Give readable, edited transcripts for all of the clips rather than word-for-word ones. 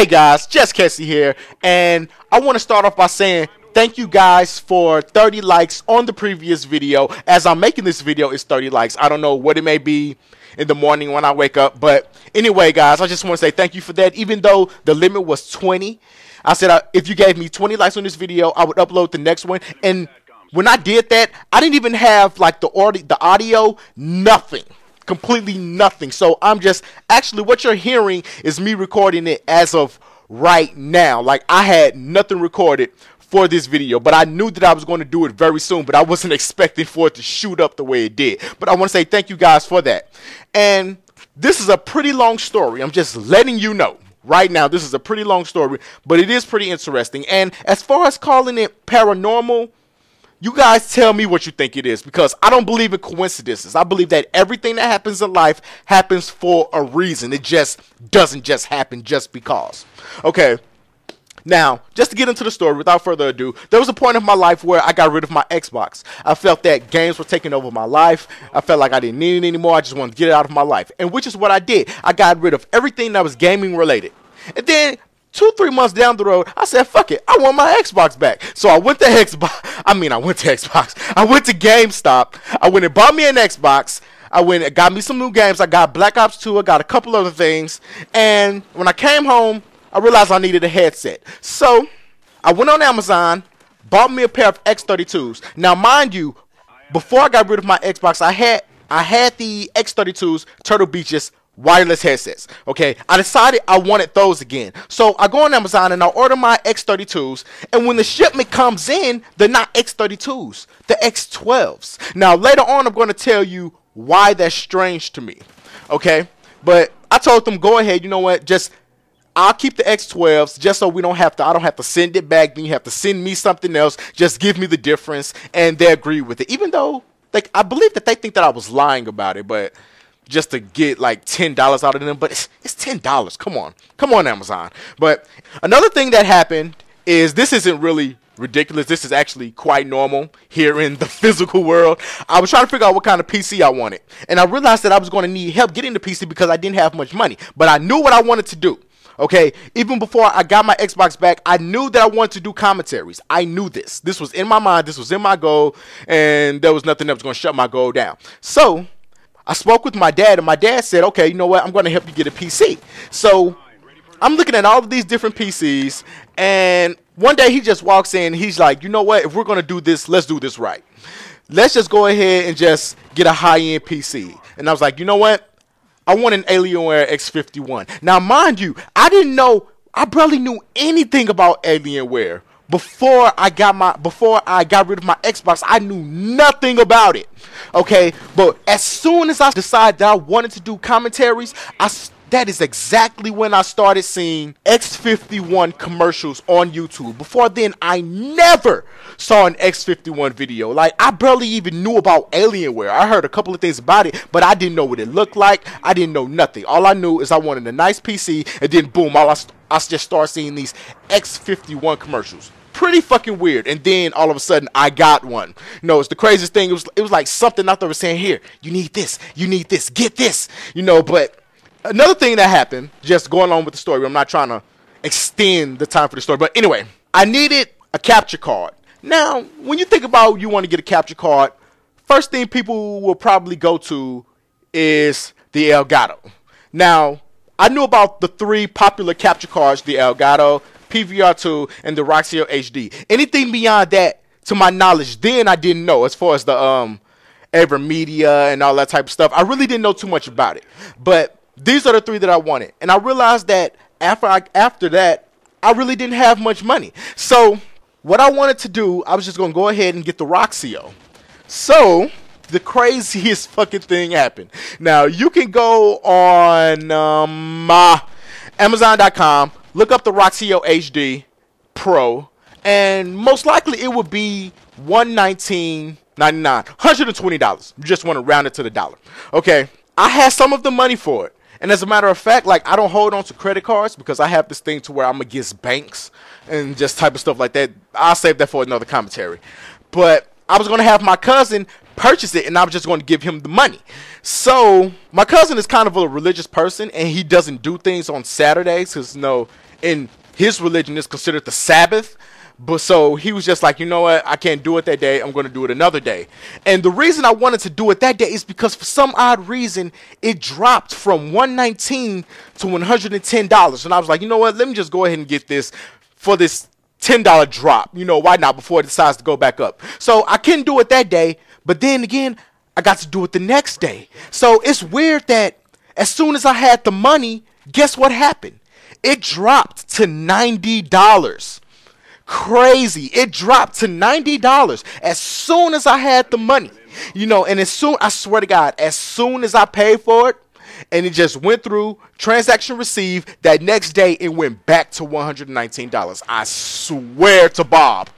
Hey guys, Just Casey here, and I want to start off by saying thank you guys for 30 likes on the previous video. As I'm making this video, it's 30 likes. I don't know what it may be in the morning when I wake up, but anyway guys, I just want to say thank you for that. Even though the limit was 20, I said if you gave me 20 likes on this video, I would upload the next one. And when I did that, I didn't even have like the audio, nothing. Completely nothing. So I'm just actually what you're hearing is me recording it as of right now. Like I had nothing recorded for this video, but I knew that I was going to do it very soon, but I wasn't expecting for it to shoot up the way it did. But I want to say thank you guys for that. And this is a pretty long story. I'm just letting you know right now, this is a pretty long story, but it is pretty interesting. And as far as calling it paranormal, you guys tell me what you think it is, because I don't believe in coincidences. I believe that everything that happens in life happens for a reason. It just doesn't just happen just because. Okay, now, just to get into the story, without further ado, there was a point in my life where I got rid of my Xbox. I felt that games were taking over my life. I felt like I didn't need it anymore. I just wanted to get it out of my life, and which is what I did. I got rid of everything that was gaming related. And then 2-3 months down the road, I said, fuck it, I want my Xbox back. So I went to Xbox. I went to GameStop. I went and bought me an Xbox. I went and got me some new games. I got Black Ops 2. I got a couple other things. And when I came home, I realized I needed a headset. So I went on Amazon, bought me a pair of X32s. Now, mind you, before I got rid of my Xbox, I had the X32s, Turtle Beaches, wireless headsets. Okay, I decided I wanted those again, so I go on Amazon and I order my X32s, and when the shipment comes in, they're not X32s, they're X12s. Now later on I'm going to tell you why that's strange to me. Okay, but I told them, go ahead, you know what, just I'll keep the X12s just so I don't have to send it back, then you have to send me something else, just give me the difference. And they agree with it, even though I believe that they think that I was lying about it, but just to get like $10 out of them. But it's $10. Come on, Amazon. But another thing that happened is, this isn't really ridiculous. This is actually quite normal here in the physical world. I was trying to figure out what kind of PC I wanted, and I realized that I was going to need help getting the PC because I didn't have much money. But I knew what I wanted to do. Okay, even before I got my Xbox back, I knew that I wanted to do commentaries. I knew this. This was in my mind. This was in my goal, and there was nothing that was going to shut my goal down. So I spoke with my dad, and my dad said, okay, you know what, I'm going to help you get a PC. So I'm looking at all of these different PCs, and one day he just walks in, he's like, you know what, if we're going to do this, let's do this right. Let's just go ahead and just get a high-end PC. And I was like, you know what, I want an Alienware X51. Now, mind you, I barely knew anything about Alienware. Before I got rid of my Xbox, I knew nothing about it. Okay, but as soon as I decided that I wanted to do commentaries, that is exactly when I started seeing X51 commercials on YouTube. Before then, I never saw an X51 video. Like, I barely even knew about Alienware. I heard a couple of things about it, but I didn't know what it looked like. I didn't know nothing. All I knew is I wanted a nice PC, and then boom, I just started seeing these X51 commercials. Pretty fucking weird. And then all of a sudden I got one. You know, it's the craziest thing. It was like something out there was saying, here, you need this, get this, you know. But another thing that happened, just going on with the story, I'm not trying to extend the time for the story, but anyway, I needed a capture card. Now, when you think about you want to get a capture card, first thing people will probably go to is the Elgato. Now, I knew about the 3 popular capture cards, the Elgato, PVR2, and the Roxio HD. Anything beyond that, to my knowledge, then I didn't know. As far as the AverMedia and all that type of stuff, I really didn't know too much about it. But these are the 3 that I wanted, and I realized that after that, I really didn't have much money. So what I wanted to do, I was just gonna go ahead and get the Roxio. So the craziest fucking thing happened. Now you can go on Amazon.com. Look up the Roxio HD Pro, and most likely it would be $119.99, $120. You just want to round it to the dollar. Okay, I had some of the money for it, and as a matter of fact, like, I don't hold on to credit cards because I have this thing to where I'm against banks and just type of stuff like that. I'll save that for another commentary. But I was going to have my cousin purchase it, and I was just going to give him the money. So my cousin is kind of a religious person, and he doesn't do things on Saturdays because, you know, in his religion is considered the Sabbath. But so he was just like, you know what, I can't do it that day, I'm going to do it another day. And the reason I wanted to do it that day is because for some odd reason, it dropped from $119 to $110. And I was like, you know what, let me just go ahead and get this for this $10 drop. You know, why not, before it decides to go back up. So I couldn't do it that day, but then again, I got to do it the next day. So it's weird that as soon as I had the money, guess what happened? It dropped to $90. Crazy. It dropped to $90 as soon as I had the money. You know, and as soon, I swear to God, as soon as I paid for it, and it just went through, transaction received, that next day it went back to $119. I swear to Bob.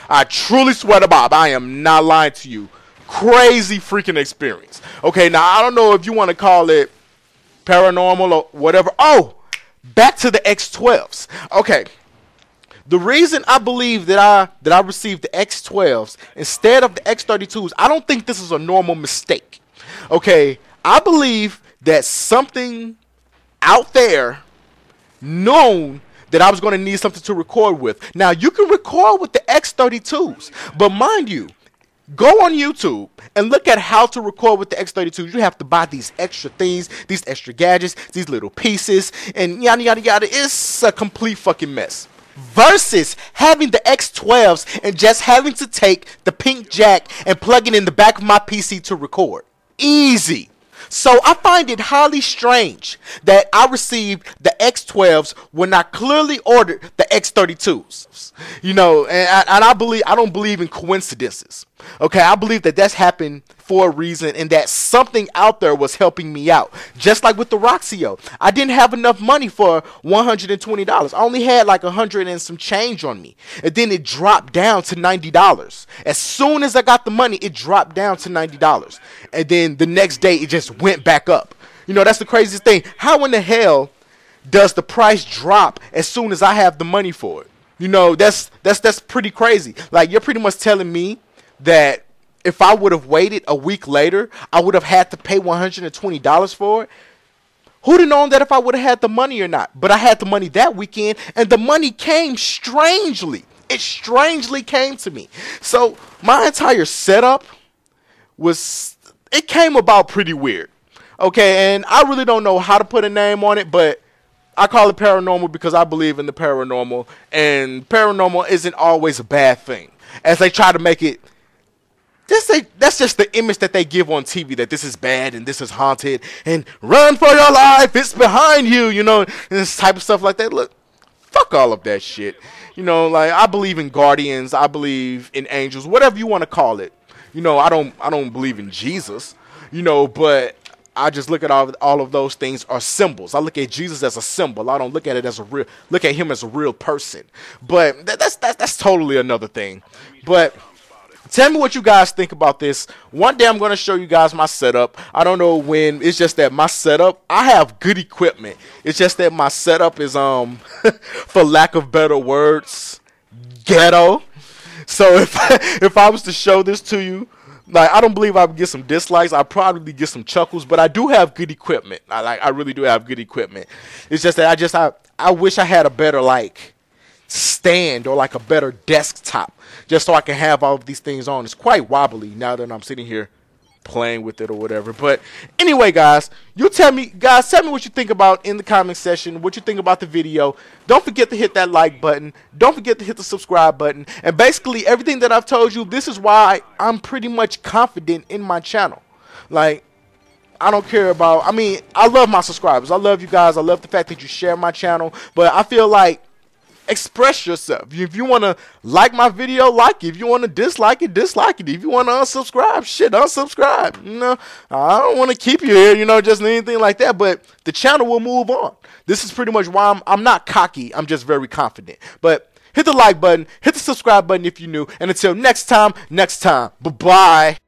I truly swear to Bob. I am not lying to you. Crazy freaking experience. Okay, now I don't know if you want to call it paranormal or whatever. Oh, back to the X12s. Okay. The reason I believe that I received the X12s instead of the X32s, I don't think this is a normal mistake. Okay, I believe that something out there known that I was going to need something to record with. Now, you can record with the X32s, but mind you, go on YouTube and look at how to record with the X32s. You have to buy these extra things, these extra gadgets, these little pieces, and yada, yada, yada. It's a complete fucking mess. Versus having the X12s and just having to take the pink jack and plug it in the back of my PC to record. Easy. So I find it highly strange that I received the X12s when I clearly ordered the X32s. You know, and I don't believe in coincidences. Okay, I believe that that's happened for a reason and that something out there was helping me out. Just like with the Roxio. I didn't have enough money for $120. I only had like 100 and some change on me. And then it dropped down to $90. As soon as I got the money, it dropped down to $90. And then the next day, it just went back up. You know, that's the craziest thing. How in the hell does the price drop as soon as I have the money for it? You know, that's pretty crazy. Like, you're pretty much telling me that if I would have waited a week later, I would have had to pay $120 for it. Who'd have known that if I would have had the money or not? But I had the money that weekend, and the money came strangely. It strangely came to me. So my entire setup it came about pretty weird. Okay, and I really don't know how to put a name on it, but I call it paranormal because I believe in the paranormal, and paranormal isn't always a bad thing. As they try to make it, that's just the image that they give on TV, that this is bad and this is haunted and run for your life, it's behind you, you know, and this type of stuff like that. Look, fuck all of that shit. You know, like, I believe in guardians, I believe in angels, whatever you want to call it. You know, I don't believe in Jesus, you know, but I just look at all of those things are symbols. I look at Jesus as a symbol. I don't look at it as look at him as a real person. But that's totally another thing. But tell me what you guys think about this. One day I'm going to show you guys my setup. I don't know when. It's just that my setup, I have good equipment. It's just that my setup is, for lack of better words, ghetto. So if I was to show this to you, like, I don't believe I would get some dislikes. I'd probably get some chuckles, but I do have good equipment. I really do have good equipment. It's just that I wish I had a better, like, stand or like a better desktop just so I can have all of these things on. It's quite wobbly now that I'm sitting here playing with it or whatever. But anyway, guys, tell me what you think about in the comment section, what you think about the video. Don't forget to hit that like button. Don't forget to hit the subscribe button. And basically everything that I've told you, this is why I'm pretty much confident in my channel. Like, I don't care about, I mean, I love my subscribers. I love you guys. I love the fact that you share my channel. But I feel like, express yourself. If you want to like my video, like it. If you want to dislike it, dislike it. If you want to unsubscribe, shit, unsubscribe. You know, I don't want to keep you here, you know, just anything like that. But the channel will move on. This is pretty much why I'm not cocky. I'm just very confident. But hit the like button, hit the subscribe button if you're new. And until next time, bye-bye.